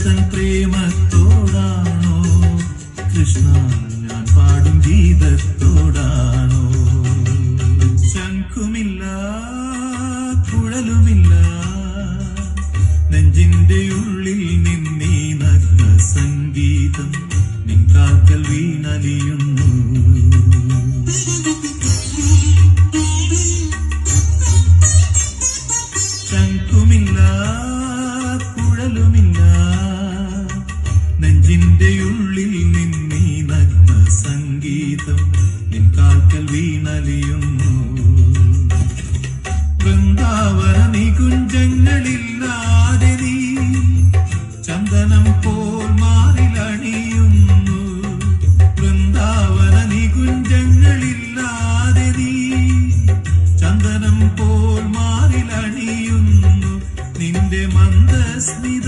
തൻ പ്രേമത്തോടാണോ കൃഷ്ണ ഞാൻ പാടും ഗീതത്തോടാണോ? ശംഖുമില്ല കുഴലുമില്ല നെഞ്ചിന്റെ ഉള്ളിൽ നിന്നീ നഗ്ന സംഗീതം നിൻ കാൽക്കൽ വീണലിയുന്നു. ശംഖുമില്ല കുഴലുമില്ല നെഞ്ചിന്റെ ഉള്ളിൽ നിന്നീ നഗ്ന സംഗീതം നിൻ കാൽക്കൽ വീണലിയുന്നു. വൃന്ദാവന നികുഞ്ചങ്ങളില്ലാതെ നീ ചന്ദനം പോൽ മാറിലണിയുന്നു. വൃന്ദാവന നികുഞ്ചങ്ങളില്ലാതെ നീ ചന്ദനം പോൽ മാറിലണിയുന്നു. നിന്റെ മന്ദസ്മിത